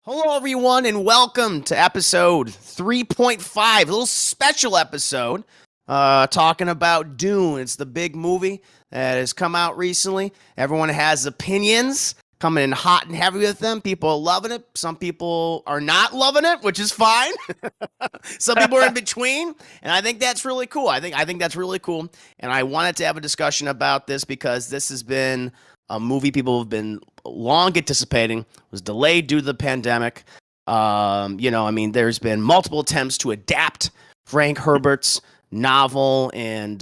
Hello, everyone, and welcome to episode 3.5, a little special episode talking about Dune. It's the big movie that has come out recently. Everyone has opinions coming in hot and heavy with them. People are loving it. Some people are not loving it, which is fine. Some people are in between, and I think that's really cool. I think that's really cool, and I wanted to have a discussion about this because this has been a movie people have been long anticipating. It was delayed due to the pandemic. There's been multiple attempts to adapt Frank Herbert's novel and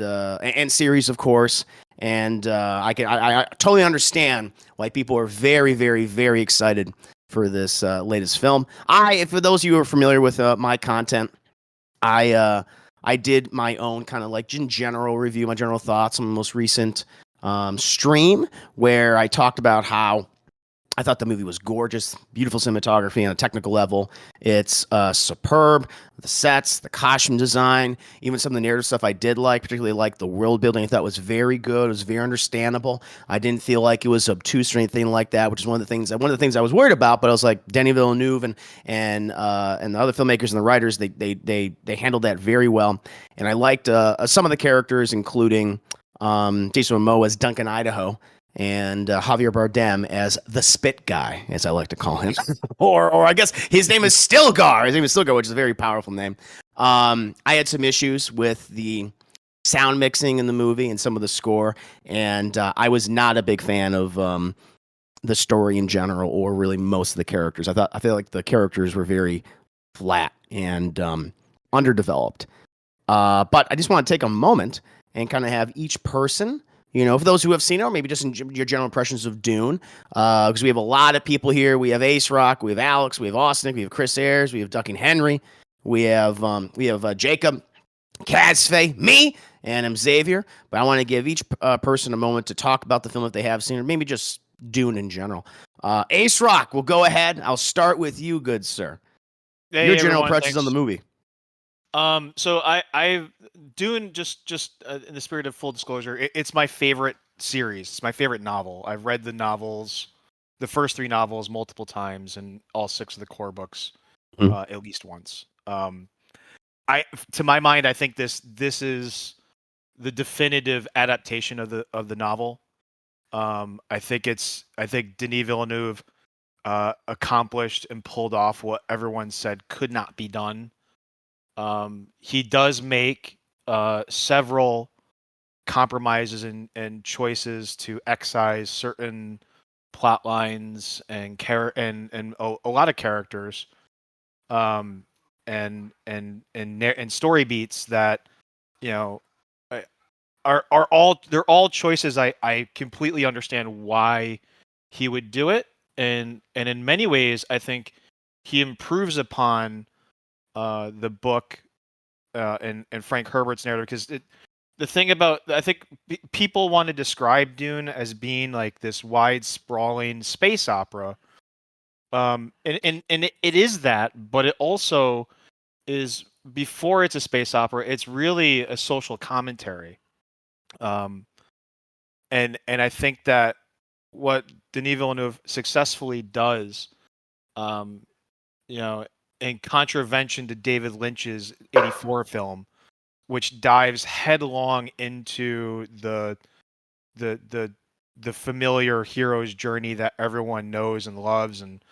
series, of course. And I totally understand why people are very, very, very excited for this latest film. For those of you who are familiar with my content, I did my own kind of like in general review, my general thoughts on the most recent stream where I talked about how I thought the movie was gorgeous, beautiful cinematography on a technical level. It's superb. The sets, the costume design, even some of the narrative stuff I did like, particularly like the world building, I thought was very good. It was very understandable. I didn't feel like it was obtuse or anything like that, which is one of the things I was worried about. But I was like Denis Villeneuve and the other filmmakers and the writers, they handled that very well. And I liked some of the characters, including Jason Momoa as Duncan Idaho and Javier Bardem as the Spit Guy, as I like to call him, or I guess his name is Stilgar. His name is Stilgar, which is a very powerful name. I had some issues with the sound mixing in the movie and some of the score, and I was not a big fan of the story in general, or really most of the characters. I feel like the characters were very flat and underdeveloped. But I just want to take a moment and kind of have each person, for those who have seen it, or maybe just in your general impressions of Dune, because we have a lot of people here. We have Ace Rock, we have Alex, we have Austin, we have Chris Ayers, we have Ducking Henry, we have Jacob, Casfey, me, and I'm Xavier. But I want to give each person a moment to talk about the film if they have seen it, or maybe just Dune in general. Ace Rock, we'll go ahead. I'll start with you, good sir. Hey Your general everyone, impressions on the thanks. movie. So I Dune, just in the spirit of full disclosure, it's my favorite series. It's my favorite novel. I've read the novels, the first three novels, multiple times, and all six of the core books Mm. at least once. To my mind, I think this is the definitive adaptation of the novel. I think Denis Villeneuve accomplished and pulled off what everyone said could not be done. He does make several compromises and choices to excise certain plot lines and a lot of characters, um, and story beats that you know I- are all they're all choices I completely understand why he would do it, and in many ways I think he improves upon the book and Frank Herbert's narrative, because the thing about, I think people want to describe Dune as being like this wide sprawling space opera, and it is that, but it also is, before it's a space opera, it's really a social commentary, um, and I think that what Denis Villeneuve successfully does, um, you know, in contravention to David Lynch's '84 film, which dives headlong into the the the familiar hero's journey that everyone knows and loves and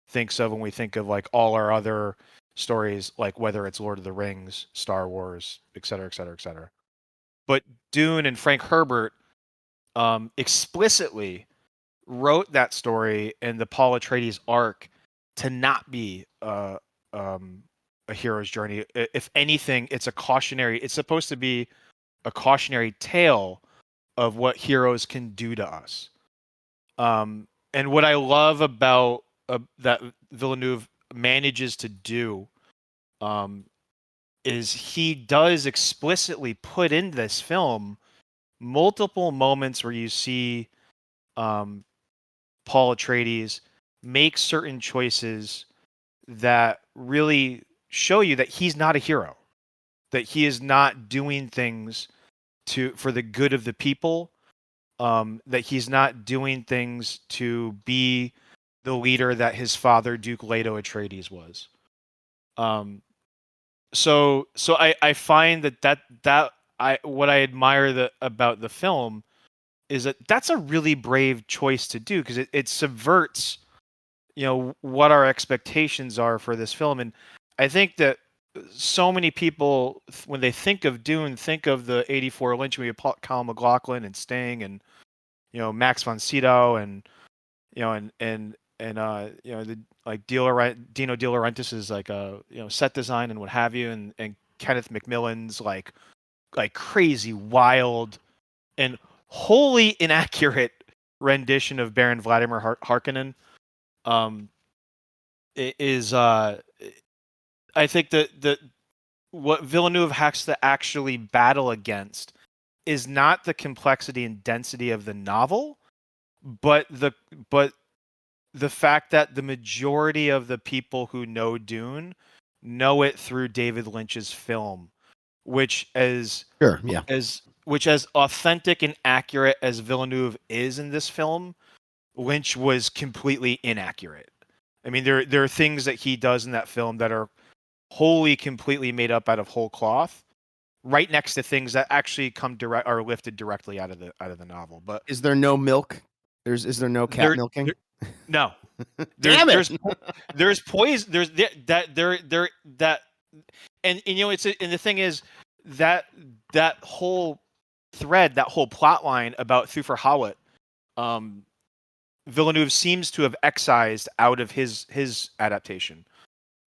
thinks of when we think of like all our other stories, like whether it's Lord of the Rings, Star Wars, et cetera, et cetera, et cetera. But Dune and Frank Herbert explicitly wrote that story in the Paul Atreides arc to not be um, a hero's journey. If anything, it's a cautionary. It's supposed to be a cautionary tale of what heroes can do to us. And what I love about that Villeneuve manages to do, um, is he does explicitly put in this film multiple moments where you see um, Paul Atreides make certain choices that really show you that he's not a hero, that he is not doing things for the good of the people, that he's not doing things to be the leader that his father, Duke Leto Atreides, was. So I find that what I admire about the film is that that's a really brave choice to do, because it subverts, what our expectations are for this film. And I think that so many people, when they think of Dune, think of the '84 Lynch movie of Colin McLaughlin and Sting and Max von Sydow and the like Dino De Laurentiis's like set design and what have you, and Kenneth McMillan's like crazy wild and wholly inaccurate rendition of Baron Vladimir Harkonnen. Is I think that what Villeneuve has to actually battle against is not the complexity and density of the novel, but the fact that the majority of the people who know Dune know it through David Lynch's film, which as authentic and accurate as Villeneuve is in this film, Lynch was completely inaccurate. I mean, there are things that he does in that film that are wholly, completely made up out of whole cloth, right next to things that actually are lifted directly out of the novel. But is there no milk? Is there no cat milking? No. Damn it! There's poison. There's that, and and the thing is that whole thread, that whole plot line about Thufir Hawat, Villeneuve seems to have excised out of his adaptation,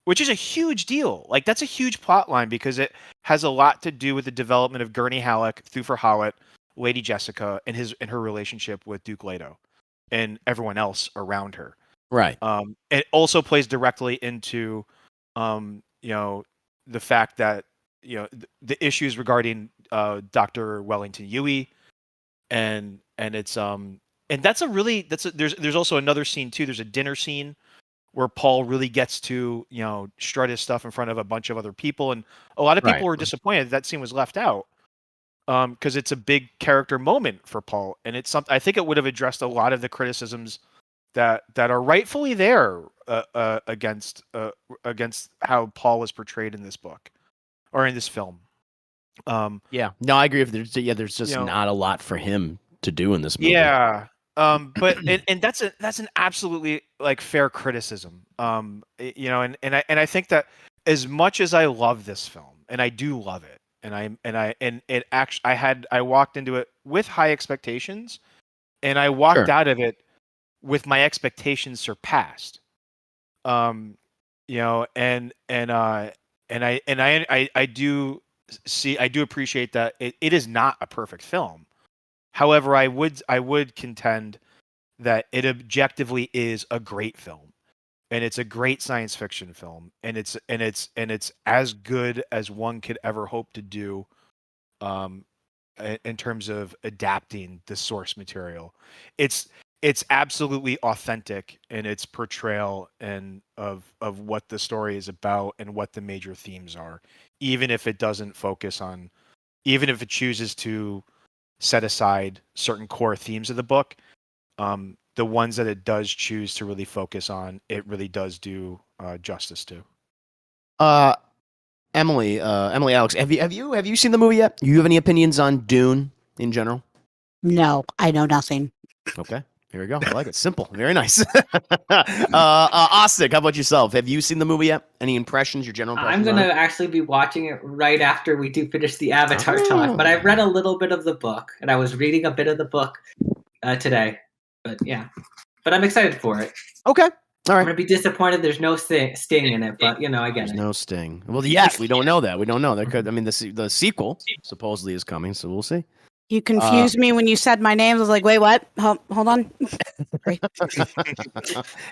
which is a huge deal. Like, that's a huge plot line because it has a lot to do with the development of Gurney Halleck, Thufir Hawat, Lady Jessica, and her relationship with Duke Leto and everyone else around her. Right. It also plays directly into, the fact that the issues regarding Dr. Wellington Yueh, and it's and there's also another scene too. There's a dinner scene where Paul really gets to strut his stuff in front of a bunch of other people, and a lot of people were disappointed that scene was left out, because it's a big character moment for Paul, and it's something I think it would have addressed a lot of the criticisms that are rightfully there against how Paul is portrayed in this book or in this film. Yeah, no, I agree. If there's just not a lot for him to do in this movie. Yeah. But and that's an absolutely like fair criticism. And I think that as much as I love this film, and I do love it, and it actually I walked into it with high expectations, and I walked out of it with my expectations surpassed. And I do appreciate that it is not a perfect film. However, I would contend that it objectively is a great film, and it's a great science fiction film, and it's as good as one could ever hope to do, in terms of adapting the source material. It's absolutely authentic in its portrayal and of what the story is about and what the major themes are, even if it chooses to set aside certain core themes of the book. The ones that it does choose to really focus on, it really does do justice to. Emily, Alex, have you seen the movie yet? Do you have any opinions on Dune in general? No, I know nothing. Okay, here we go. I like it. Simple, very nice. Austin, how about yourself? Have you seen the movie yet? Any impressions? Your general impressions? I'm gonna actually be watching it right after we do finish the Avatar talk. But I read a little bit of the book, and I was reading a bit of the book today. But yeah, but I'm excited for it. Okay, all right. I'm gonna be disappointed there's no Sting in it, but I get it. No Sting. Well, yet we don't know that. We don't know. There could. I mean, the sequel supposedly is coming, so we'll see. You confused me when you said my name. I was like, wait, what? Hold on.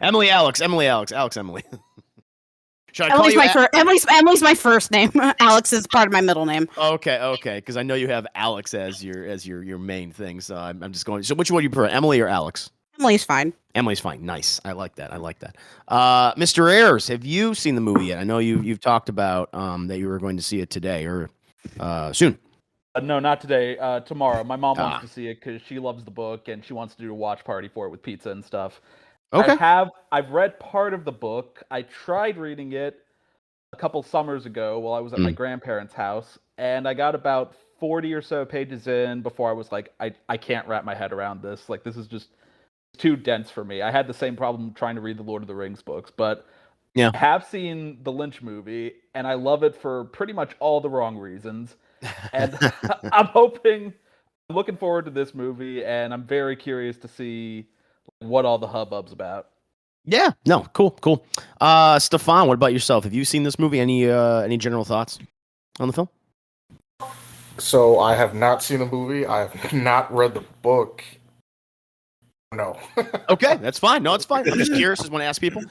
Emily, Alex. Should I call you Emily's my first name. Alex is part of my middle name. Okay. Because I know you have Alex as your main thing. So I'm just going. So which one do you prefer, Emily or Alex? Emily's fine. Emily fine. Nice. I like that. Mr. Ayers, have you seen the movie yet? I know you've talked about that you were going to see it today or soon. No, not today. Tomorrow. My mom wants to see it because she loves the book and she wants to do a watch party for it with pizza and stuff. Okay. I've read part of the book. I tried reading it a couple summers ago while I was at my grandparents' house, and I got about 40 or so pages in before I was like, I can't wrap my head around this. Like, this is just too dense for me. I had the same problem trying to read the Lord of the Rings books, but Yeah. I have seen the Lynch movie, and I love it for pretty much all the wrong reasons. And I'm looking forward to this movie, and I'm very curious to see what all the hubbub's about. Yeah. No. Cool. Stefan, what about yourself? Have you seen this movie? Any general thoughts on the film? So I have not seen the movie. I have not read the book. No. Okay, that's fine. No, it's fine. I'm just curious. Just want to ask people.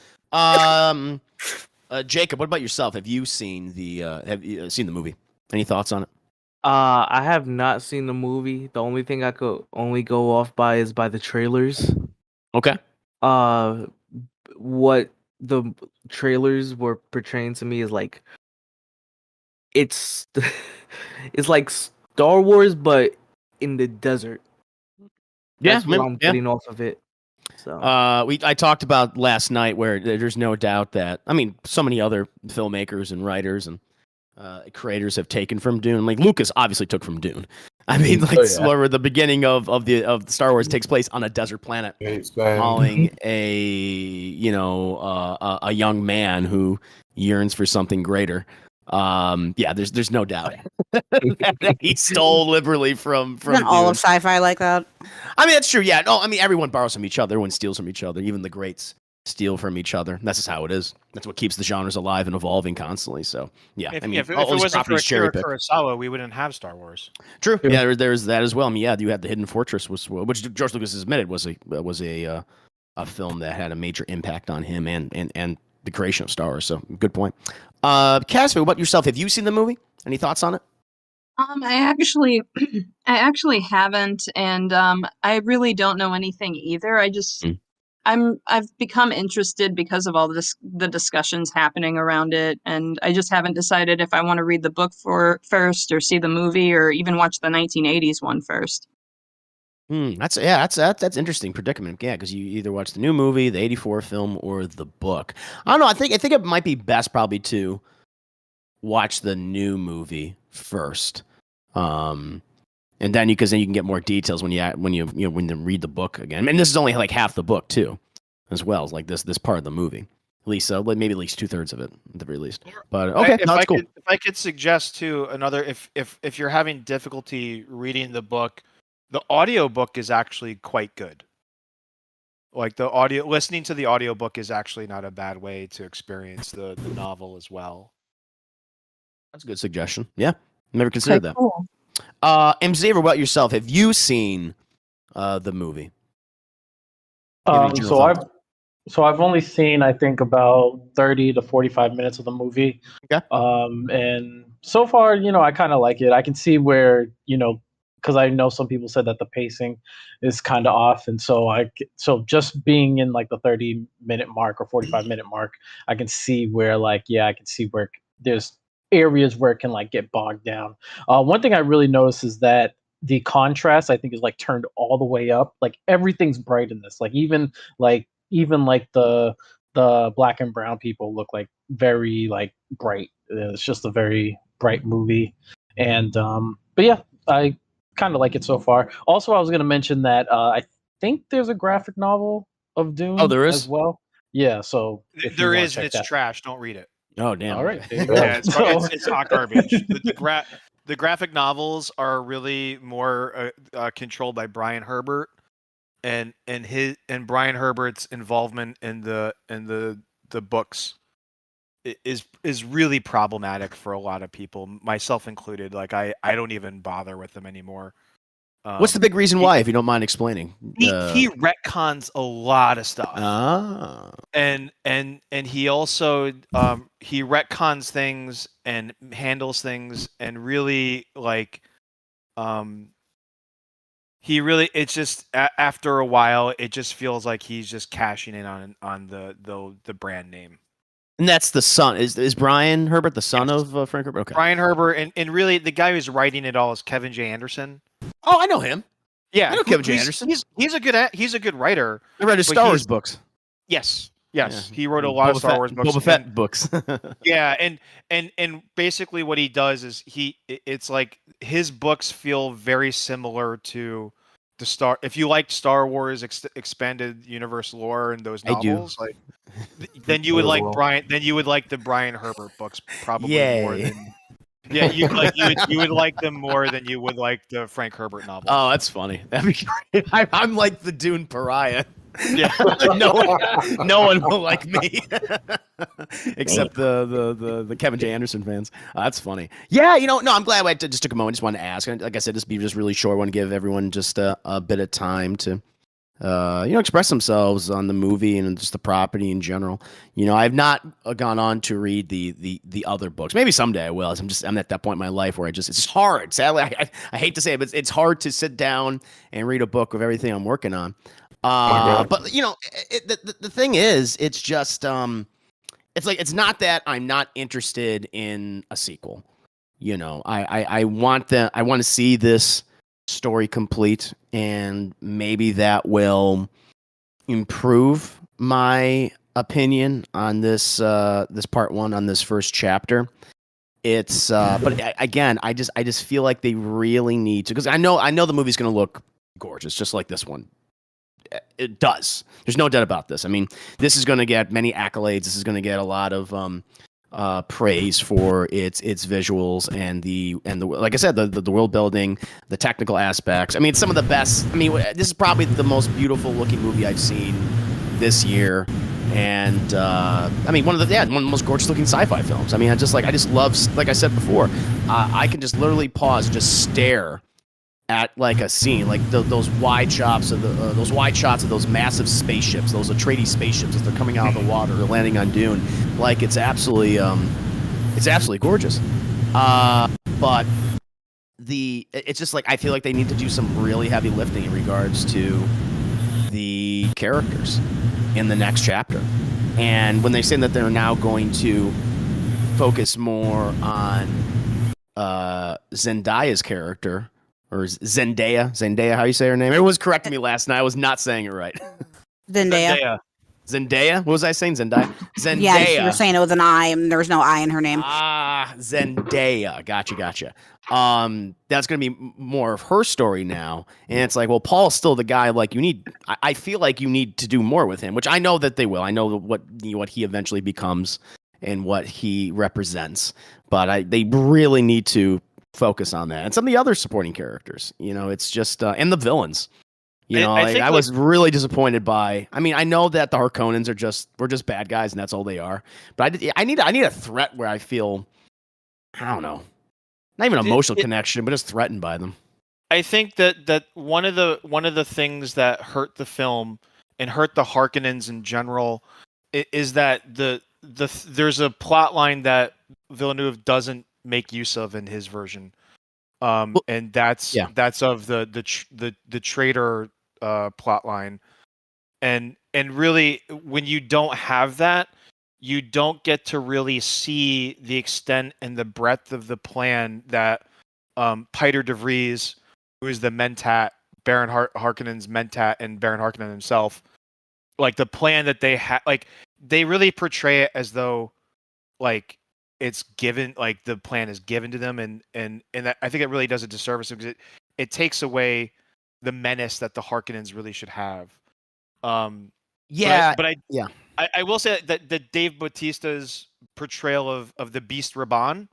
Jacob, what about yourself? Have you seen the movie? Any thoughts on it? I have not seen the movie. The only thing I could only go off by is by the trailers. Okay. What the trailers were portraying to me is like it's like Star Wars, but in the desert. That's what I'm getting off of it. So I talked about last night where there's no doubt that so many other filmmakers and writers and creators have taken from Dune. Like Lucas obviously took from Dune. Where the beginning of the Star Wars takes place on a desert planet, following a young man who yearns for something greater. There's no doubt that he stole liberally from Isn't all of sci-fi like that? That's true. Yeah. No, everyone borrows from each other. Everyone steals from each other. Even the greats steal from each other. That's just how it is. That's what keeps the genres alive and evolving constantly. So yeah. If it wasn't for Akira Kurosawa, we wouldn't have Star Wars. True. Yeah. There's that as well. You had The Hidden Fortress, which George Lucas has admitted was a film that had a major impact on him and the creation of Star Wars. So good point. Cass, what about yourself? Have you seen the movie? Any thoughts on it? I actually haven't, and I really don't know anything either. I've become interested because of all the discussions happening around it, and I just haven't decided if I want to read the book first or see the movie or even watch the 1980s one first. That's interesting predicament. Yeah, because you either watch the new movie, the '84 film, or the book. I don't know. I think it might be best probably to watch the new movie first, and then you can get more details when you read the book again. And this is only like half the book too, as well as like this part of the movie. At least maybe at least 2/3 of it at the very least. But okay, that's cool. If I could suggest too another, if you're having difficulty reading the book, the audiobook is actually quite good. Like listening to the audiobook is actually not a bad way to experience the novel as well. That's a good suggestion. Yeah, never considered that. Cool. Xavier, what about yourself? Have you seen the movie? So I've only seen, I think, about 30 to 45 minutes of the movie. Okay. And so far, I kind of like it. I can see where, because I know some people said that the pacing is kind of off, and so just being in like the 30-minute mark or 45-minute mark, I can see where I can see where there's areas where it can like get bogged down. One thing I really noticed is that the contrast, I think, is like turned all the way up. Like everything's bright in this. Like even the black and brown people look like very like bright. It's just a very bright movie, and but yeah, I kind of like it so far. Also, I was going to mention that I think there's a graphic novel of Dune. Oh, there is as well. Yeah, so there is, and it's trash. Don't read it. Oh, damn. All right. Yeah, it's hot garbage. The graphic novels are really more controlled by Brian Herbert, and Brian Herbert's involvement in the books is really problematic for a lot of people, myself included. Like I don't even bother with them anymore. What's the big reason why, if you don't mind explaining? He retcons a lot of stuff. And he also he retcons things and handles things and really it's just after a while it just feels like he's just cashing in on the brand name. And that's the son. Is Brian Herbert the son of Frank Herbert? Okay. Brian Herbert, and really the guy who's writing it all is Kevin J. Anderson. Oh, I know him. Yeah, I know Kevin J. Anderson. He's a good writer. I read his Star Wars books. Yes. Yeah. He wrote a lot of Star Wars books. Boba Fett books. Yeah, and basically what he does is it's like his books feel very similar to the Star. If you liked Star Wars expanded universe lore and those I do. novels, like then you would like Brian. Then you would like the Brian Herbert books probably more Yay. than. Yeah, you would like them more than you would like the Frank Herbert novels. Oh, that's funny. That'd be great. I'm like the Dune pariah. Yeah. no one will like me except the Kevin J. Anderson fans. That's funny. Yeah, no, I'm glad I just took a moment. Just wanted to ask. Like I said, this be just really short. I want to give everyone just a bit of time to express themselves on the movie and just the property in general. I've not gone on to read the other books. Maybe someday I will. I'm at that point in my life where it's just hard. Sadly, I hate to say it, but it's hard to sit down and read a book of everything I'm working on. But the thing is, it's just it's like it's not that I'm not interested in a sequel. I want to see this story complete, and maybe that will improve my opinion on this part one, on this first chapter. It's but again, I just feel like they really need to, because I know the movie's going to look gorgeous, just like this one. It does. There's no doubt about this. I mean, this is going to get many accolades. This is going to get a lot of praise for its visuals and the like I said, the world building, the technical aspects. I mean, it's some of the best. I mean, this is probably the most beautiful looking movie I've seen this year, and I mean, one of the most gorgeous looking sci-fi films. I mean, I just love, like I said before, I can just literally pause, and just stare at like a scene, like those wide shots of those massive spaceships, those Atreides spaceships as they're coming out of the water or landing on Dune. Like it's absolutely gorgeous. But it's just like I feel like they need to do some really heavy lifting in regards to the characters in the next chapter. And when they say that they're now going to focus more on Zendaya's character. Or Zendaya, how you say her name? Everyone was correcting me last night. I was not saying it right. Zendaya. What was I saying? Zendaya? Yeah, you were saying it was an I, and there was no I in her name. Zendaya. Gotcha. That's going to be more of her story now. And it's like, well, Paul's still the guy. Like, I feel like you need to do more with him, which I know that they will. I know what he eventually becomes and what he represents. But they really need to focus on that, and some of the other supporting characters. It's just and the villains. I was really disappointed by. I mean, I know that the Harkonnens we're just bad guys, and that's all they are. But I need a threat where I feel, I don't know, not even an emotional connection, but just threatened by them. I think that one of the things that hurt the film and hurt the Harkonnens in general is that there's a plot line that Villeneuve doesn't make use of in his version, and that's of the traitor plot line, and really when you don't have that, you don't get to really see the extent and the breadth of the plan that Peter de Vries, who is the Mentat, Baron Harkonnen's Mentat, and Baron Harkonnen himself, like the plan that they have, like they really portray it as though like it's given, like the plan is given to them, and that, I think it really does a disservice because it takes away the menace that the Harkonnens really should have. I will say that Dave Bautista's portrayal of the Beast Raban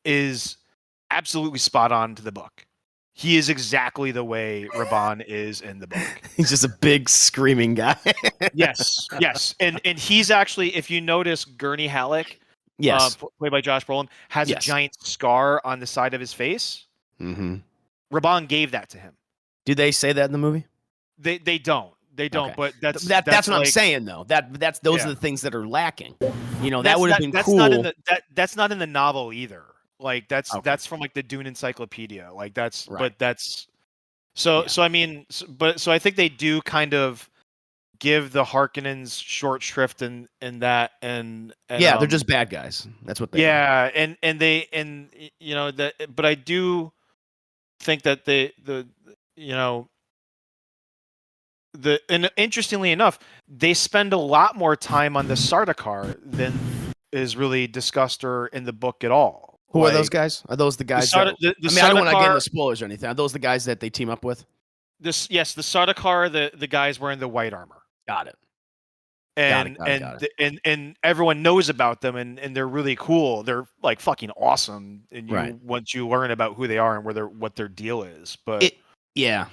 is absolutely spot on to the book. He is exactly the way Raban is in the book. He's just a big screaming guy. Yes. And he's actually, if you notice, Gurney Halleck, played by Josh Brolin, has a giant scar on the side of his face. Mm-hmm. Raban gave that to him. Do they say that in the movie? They don't. Okay. But that's what I'm saying though. Those are the things that are lacking. That would have been cool. That's not in the novel either. Like that's from like the Dune Encyclopedia. Like that's right. But that's so I mean, so I think they do kind of give the Harkonnens short shrift in that, and they're just bad guys. That's what they are. But I do think that and interestingly enough, they spend a lot more time on the Sardaukar than is really discussed or in the book at all. Who are those guys? Are those the guys Sarda- that? the I mean, I don't want to get Sardaukar- into spoilers or anything. Are those the guys that they team up with? the Sardaukar, the guys wearing the white armor. Got it. And Got it. and everyone knows about them, and they're really cool. They're like fucking awesome, and Right. once you learn about who they are and what their deal is. But Yeah.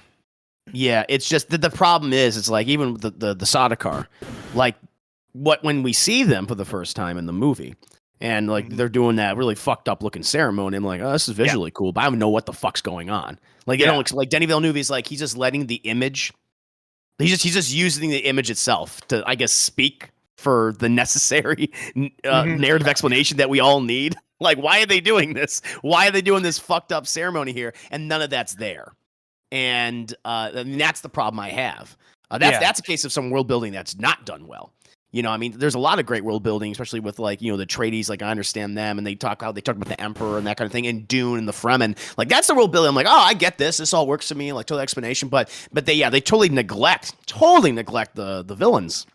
It's just the problem is, it's like even the Sardaukar, like when we see them for the first time in the movie, and like they're doing that really fucked up looking ceremony, I'm like, oh, this is visually cool, but I don't know what the fuck's going on. Like, like Denis Villeneuve, like he's just letting the image. He's just using the image itself to, I guess, speak for the necessary narrative explanation that we all need. Like, why are they doing this? Why are they doing this fucked up ceremony here? And none of that's there. And I mean, that's the problem I have. That's a case of some world building that's not done well. You know, I mean, there's a lot of great world building, especially with like, the Atreides. Like, I understand them, and they talk about the Emperor and that kind of thing, and Dune and the Fremen. Like, that's the world building. I'm like, oh, I get this. This all works to me. Like, total explanation. But they totally neglect the villains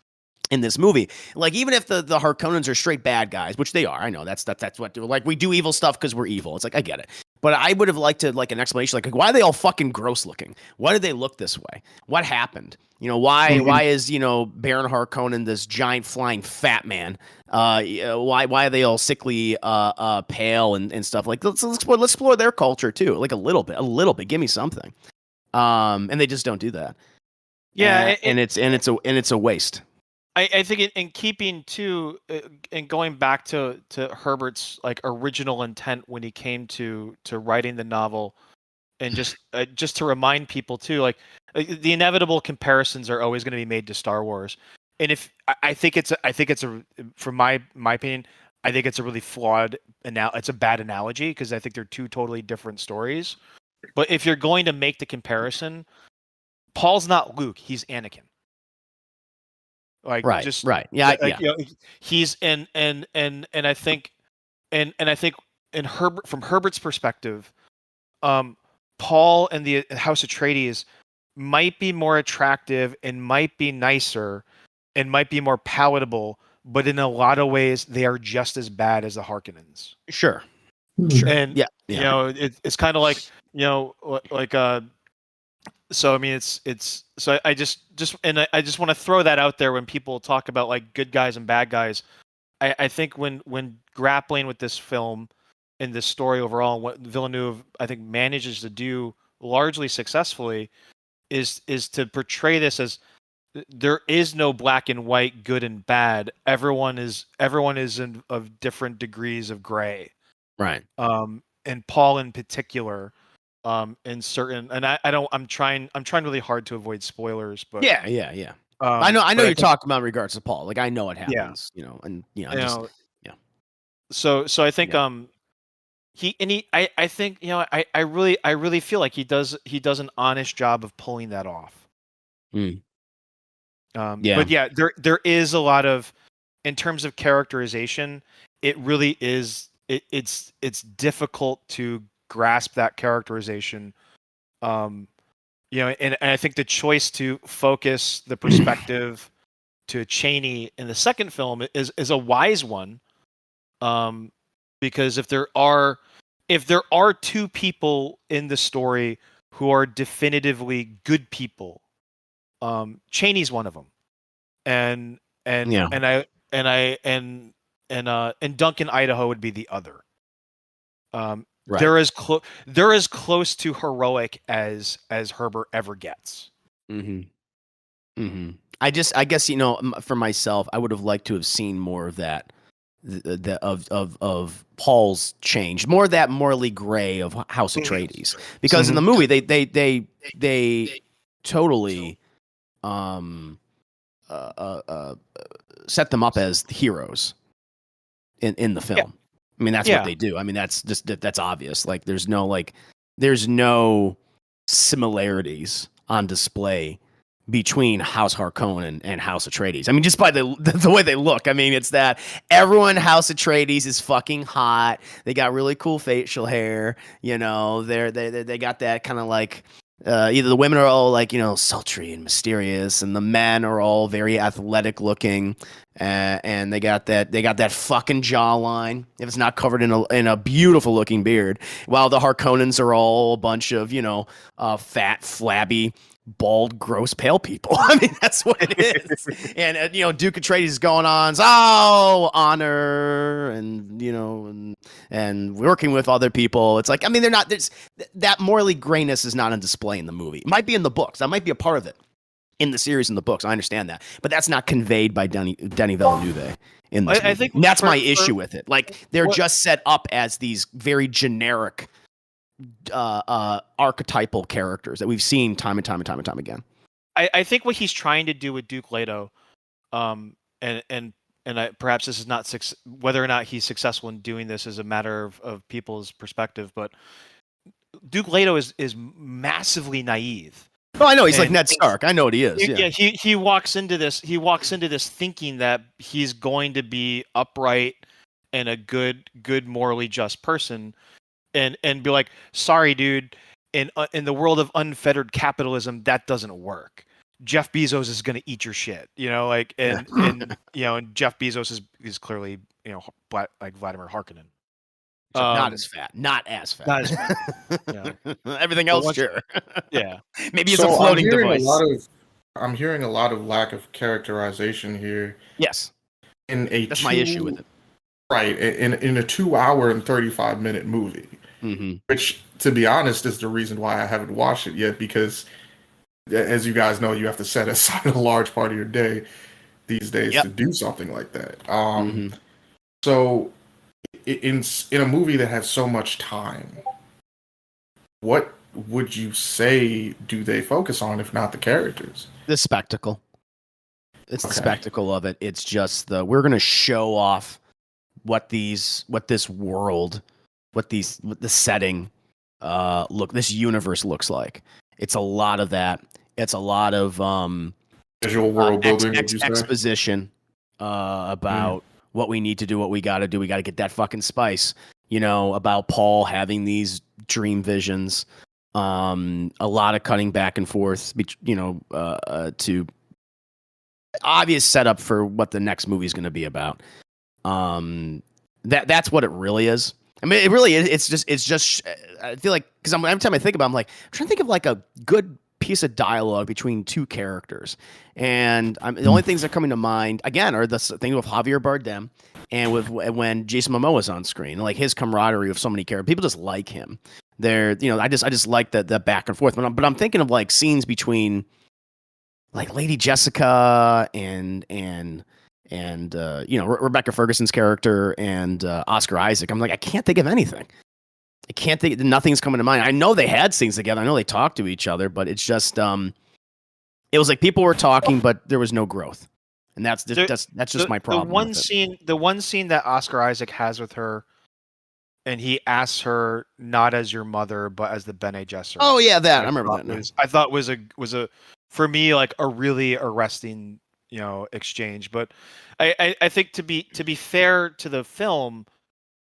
in this movie. Like, even if the Harkonnens are straight bad guys, which they are, I know that's what like we do evil stuff because we're evil. It's like, I get it. But I would have liked to like an explanation, like why are they all fucking gross looking? Why did they look this way? What happened? Why is Baron Harkonnen this giant flying fat man? Why are they all sickly, pale and stuff? Like let's explore their culture too, like a little bit. Give me something. And they just don't do that. Yeah, and it's a waste. I think in keeping to and going back to Herbert's like original intent when he came to writing the novel, and just to remind people too, like the inevitable comparisons are always going to be made to Star Wars, and if I think it's from my opinion, I think it's a really flawed it's a bad analogy because I think they're two totally different stories. But if you're going to make the comparison, Paul's not Luke, he's Anakin. Like right. Yeah. He's and I think from Herbert's perspective, Paul and the House Atreides might be more attractive and might be nicer and might be more palatable, but in a lot of ways they are just as bad as the Harkonnens. Sure. And it's kind of like so I mean it's so I just want to throw that out there when people talk about like good guys and bad guys. I think when grappling with this film and this story overall, what Villeneuve I think manages to do largely successfully is to portray this as there is no black and white, good and bad. Everyone is of different degrees of gray. Right. And Paul in particular. In certain, and I'm trying really hard to avoid spoilers, but yeah. I know you're talking about in regards to Paul. Like I know it happens, So I think I think I really feel like he does an honest job of pulling that off. But yeah, there is a lot of, in terms of characterization, it really is it's difficult to grasp that characterization, and I think the choice to focus the perspective to Chaney in the second film is a wise one, because if there are two people in the story who are definitively good people, Chaney's one of them, and Duncan, Idaho would be the other. Right. They're as close to heroic as Herbert ever gets. I guess for myself, I would have liked to have seen more of that, of Paul's change, more of that morally gray of House Atreides, because in the movie they totally set them up as heroes in the film. Yeah. I mean, that's what they do. I mean, that's obvious. Like, there's no similarities on display between House Harkonnen and House Atreides. I mean, just by the way they look. I mean, it's that everyone House Atreides is fucking hot. They got really cool facial hair. They got that kind of like either the women are all like, sultry and mysterious, and the men are all very athletic looking, and they got that fucking jawline if it's not covered in a beautiful looking beard, while the Harkonnens are all a bunch of fat, flabby, bald, gross, pale people. I mean, that's what it is. And Duke Atreides is going on, honor, and working with other people. It's like, I mean, they're not. There's that morally grayness is not on display in the movie. It might be in the books. That might be a part of it in the series, in the books. I understand that, but that's not conveyed by Denis Villeneuve in this movie. I think that's my issue with it. Like, they're just set up as these very generic archetypal characters that we've seen time and time and time and time again. I think what he's trying to do with Duke Leto, perhaps this is not whether or not he's successful in doing this is a matter of people's perspective, but Duke Leto is massively naive. Oh, I know he's like Ned Stark. I know what he is. Yeah, he walks into this thinking that he's going to be upright and a good morally just person. And be like, sorry, dude, in the world of unfettered capitalism, that doesn't work. Jeff Bezos is going to eat your shit, and Jeff Bezos is clearly, like Vladimir Harkonnen. Not as fat. Everything else, sure. Yeah. Maybe it's a floating device. I'm hearing a lot of lack of characterization here. Yes. That's my issue with it. Right. In a 2 hour and 35-minute movie. Mm-hmm. Which, to be honest, is the reason why I haven't watched it yet, because as you guys know, you have to set aside a large part of your day these days to do something like that. So in a movie that has so much time, what would you say do they focus on if not the characters? The spectacle. It's the spectacle of it. It's just we're going to show off what this world, the setting, this universe looks like. It's a lot of that. It's a lot of visual world building, exposition about what we need to do, what we got to do. We got to get that fucking spice. About Paul having these dream visions. A lot of cutting back and forth. To obvious setup for what the next movie is going to be about. That's what it really is. I mean, it really is. It's just. I feel like because every time I think about it, I'm trying to think of like a good piece of dialogue between two characters, and the only things that are coming to mind again are the thing with Javier Bardem and with when Jason Momoa is on screen, like his camaraderie with so many characters. People just like him. I just like the back and forth. But I'm thinking of like scenes between like Lady Jessica and Rebecca Ferguson's character and Oscar Isaac. I'm like, I can't think of anything. Nothing's coming to mind. I know they had scenes together. I know they talked to each other, but it's just it was like people were talking, but there was no growth, and that's just my problem. The one scene that Oscar Isaac has with her, and he asks her not as your mother, but as the Bene Gesserit. Oh yeah, I remember that. I thought was a for me like a really arresting exchange. But I think to be fair to the film,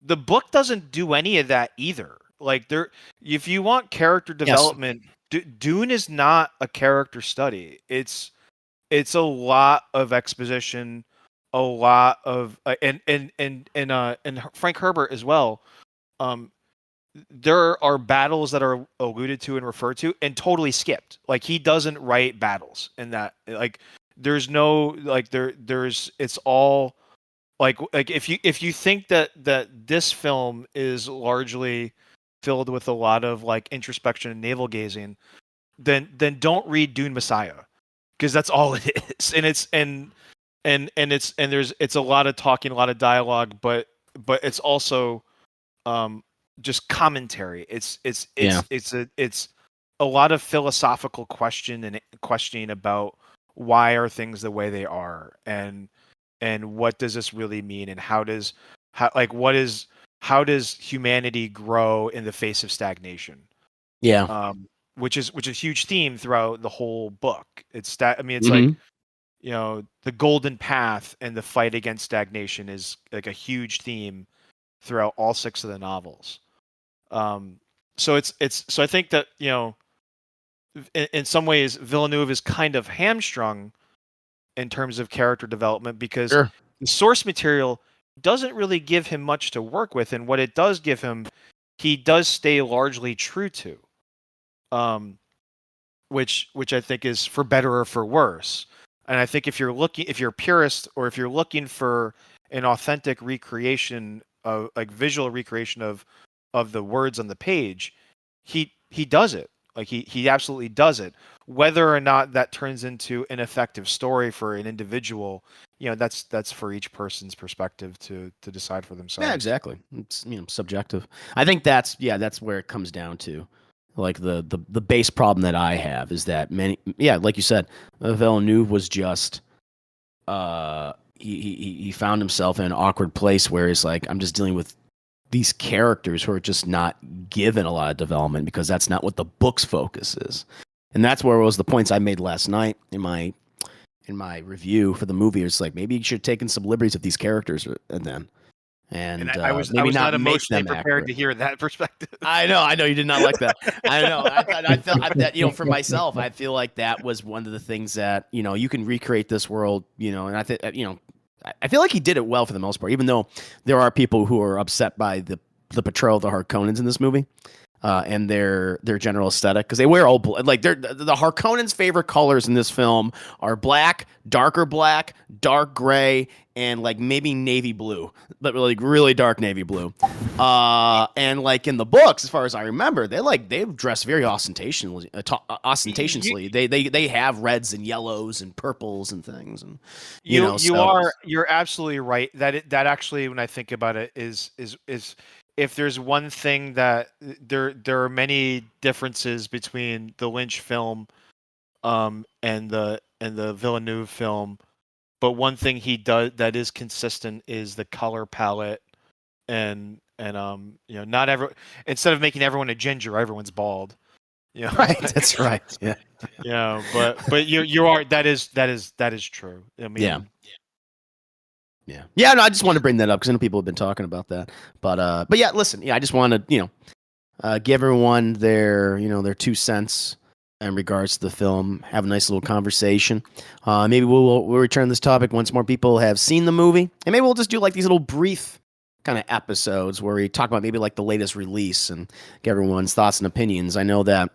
the book doesn't do any of that either. Like if you want character development, Dune is not a character study. It's a lot of exposition, a lot of and Frank Herbert as well. There are battles that are alluded to and referred to and totally skipped. Like he doesn't write battles in that. Like there's no like there's it's all like if you think that this film is largely filled with a lot of like introspection and navel gazing, then don't read Dune Messiah, because that's all it is. And it's a lot of talking, a lot of dialogue, but it's also just commentary. It's a lot of philosophical questioning about why are things the way they are, and what does this really mean, and how does humanity grow in the face of stagnation? Yeah. Which is a huge theme throughout the whole book. It's like, the golden path and the fight against stagnation is like a huge theme throughout all 6 of the novels. So I think that in some ways, Villeneuve is kind of hamstrung in terms of character development because Sure. the source material doesn't really give him much to work with, and what it does give him, he does stay largely true to, which I think is for better or for worse. And I think if you're a purist, or if you're looking for an authentic recreation of like visual recreation of the words on the page, he does it. Like he absolutely does it. Whether or not that turns into an effective story for an individual, that's for each person's perspective to decide for themselves. Yeah, exactly. It's subjective. I think that's where it comes down to. Like the base problem that I have is that like you said, Villeneuve was just he found himself in an awkward place where he's like, I'm just dealing with these characters who are just not given a lot of development because that's not what the book's focus is. And that's where it was the points I made last night in my review for the movie. It's like, maybe you should have taken some liberties with these characters and I was maybe not make emotionally them prepared accurate. to hear that perspective. I know you did not like that. I know. I felt that, for myself, I feel like that was one of the things that, you can recreate this world, and I think, I feel like he did it well for the most part, even though there are people who are upset by the portrayal of the Harkonnens in this movie, and their general aesthetic, because they wear all like the Harkonnens' favorite colors in this film are black, darker black, dark gray, and like maybe navy blue, but really dark navy blue. And like in the books, as far as I remember, they dress very ostentatiously. They have reds and yellows and purples and things, and you're absolutely right. That actually, when I think about it, is if there's one thing that there are many differences between the Lynch film and the Villeneuve film, but one thing he does that is consistent is the color palette, and not instead of making everyone a ginger, everyone's bald. Right, that's right. Yeah. But you are that is true. I mean, Yeah. No, I just want to bring that up because I know people have been talking about that. But yeah, listen. Yeah, I just want to give everyone their 2 cents in regards to the film. Have a nice little conversation. Maybe we'll return this topic once more people have seen the movie, and maybe we'll just do like these little brief kind of episodes where we talk about maybe like the latest release and get everyone's thoughts and opinions. I know that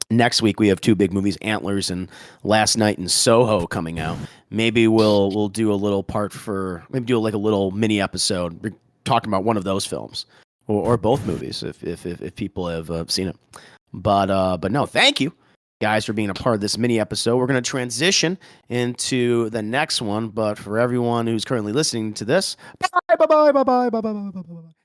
next week we have 2 big movies, Antlers and Last Night in Soho, coming out. Maybe we'll do a little do like a little mini episode talking about one of those films or both movies if people have seen it. But no, thank you guys for being a part of this mini episode. We're going to transition into the next one, but for everyone who's currently listening to this, bye.